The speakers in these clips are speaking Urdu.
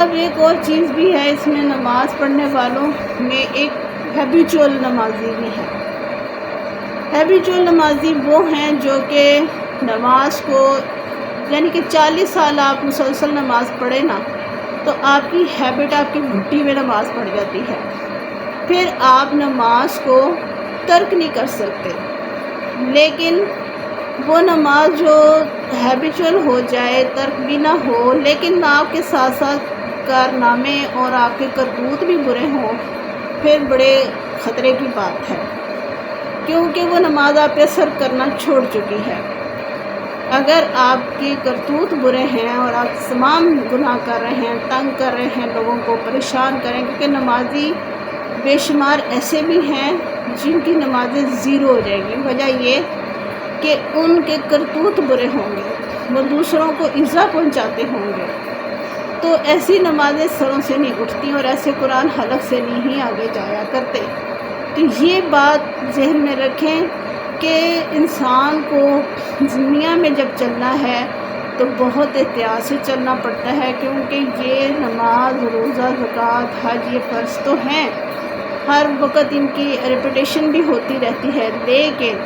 اب ایک اور چیز بھی ہے اس میں، نماز پڑھنے والوں میں ایک ہیبیچول نمازی بھی ہے۔ ہیبیچول نمازی وہ ہیں جو کہ نماز کو، یعنی کہ 40 سال آپ مسلسل نماز پڑھیں نا تو آپ کی ہیبٹ، آپ کی گھٹی میں نماز پڑ جاتی ہے، پھر آپ نماز کو ترک نہیں کر سکتے۔ لیکن وہ نماز جو ہیبیچول ہو جائے، ترک بھی نہ ہو، لیکن آپ کے ساتھ ساتھ کارنامے اور آپ کے کرتوت بھی برے ہوں، پھر بڑے خطرے کی بات ہے، کیونکہ وہ نماز آپ پہ اثر کرنا چھوڑ چکی ہے۔ اگر آپ کے کرتوت برے ہیں اور آپ تمام گناہ کر رہے ہیں، تنگ کر رہے ہیں، لوگوں کو پریشان کریں، کیونکہ نمازی بے شمار ایسے بھی ہیں جن کی نمازیں زیرو ہو جائیں گی، وجہ یہ کہ ان کے کرتوت برے ہوں گے، وہ دوسروں کو ایذا پہنچاتے ہوں گے، تو ایسی نمازیں سروں سے نہیں اٹھتی اور ایسے قرآن حلق سے نہیں آگے جایا کرتے۔ تو یہ بات ذہن میں رکھیں کہ انسان کو دنیا میں جب چلنا ہے تو بہت احتیاط سے چلنا پڑتا ہے، کیونکہ یہ نماز، روزہ، زکوٰۃ، حج، یہ فرض تو ہیں، ہر وقت ان کی ریپیٹیشن بھی ہوتی رہتی ہے، لیکن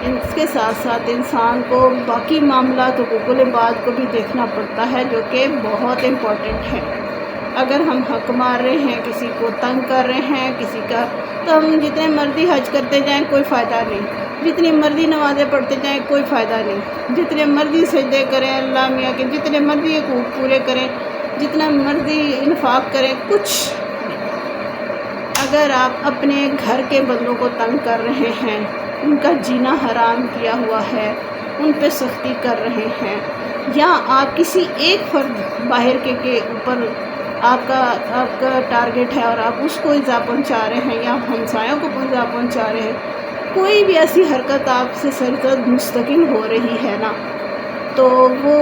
اس کے ساتھ ساتھ انسان کو باقی معاملات، حقوق العباد کو بھی دیکھنا پڑتا ہے، جو کہ بہت امپورٹنٹ ہے۔ اگر ہم حق مار رہے ہیں، کسی کو تنگ کر رہے ہیں، کسی کا، تو ہم جتنے مرضی حج کرتے جائیں کوئی فائدہ نہیں، جتنی مرضی نمازیں پڑھتے جائیں کوئی فائدہ نہیں، جتنے مرضی سجدے کریں اللہ میاں کے، جتنے مرضی حقوق پورے کریں، جتنا مرضی انفاق کریں، کچھ اگر آپ اپنے گھر کے بندوں کو تنگ کر رہے ہیں، ان کا جینا حرام کیا ہوا ہے، ان پہ سختی کر رہے ہیں، یا آپ کسی ایک فرد باہر کے اوپر آپ کا ٹارگٹ ہے اور آپ اس کو ایذا پہنچا رہے ہیں یا ہمسایوں کو ایذا پہنچا رہے ہیں، کوئی بھی ایسی حرکت آپ سے سرزد مستقل ہو رہی ہے نا، تو وہ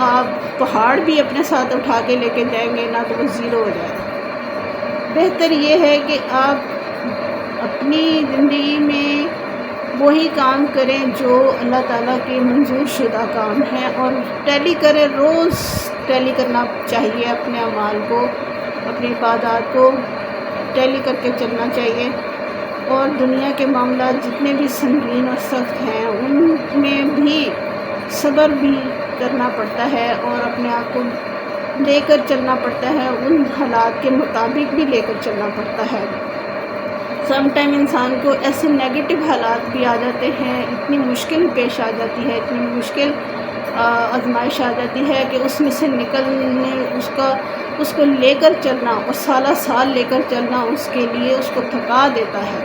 آپ پہاڑ بھی اپنے ساتھ اٹھا کے لے کے جائیں گے نا تو وہ زیرو ہو جائے گا۔ بہتر یہ ہے کہ آپ اپنی زندگی میں وہی کام کریں جو اللہ تعالیٰ کے منظور شدہ کام ہیں، اور ٹیلی کریں، روز ٹیلی کرنا چاہیے، اپنے اعمال کو، اپنی عبادات کو ٹیلی کر کے چلنا چاہیے، اور دنیا کے معاملات جتنے بھی سنگین اور سخت ہیں ان میں بھی صبر بھی کرنا پڑتا ہے، اور اپنے آپ کو لے کر چلنا پڑتا ہے، ان حالات کے مطابق بھی لے کر چلنا پڑتا ہے۔ سم ٹائم انسان کو ایسے نیگیٹو حالات بھی آ جاتے ہیں، اتنی مشکل پیش آ جاتی ہے، اتنی مشکل آزمائش آ جاتی ہے کہ اس میں سے نکلنے، اس کو لے کر چلنا اور سالہ سال لے کر چلنا اس کے لیے اس کو تھکا دیتا ہے۔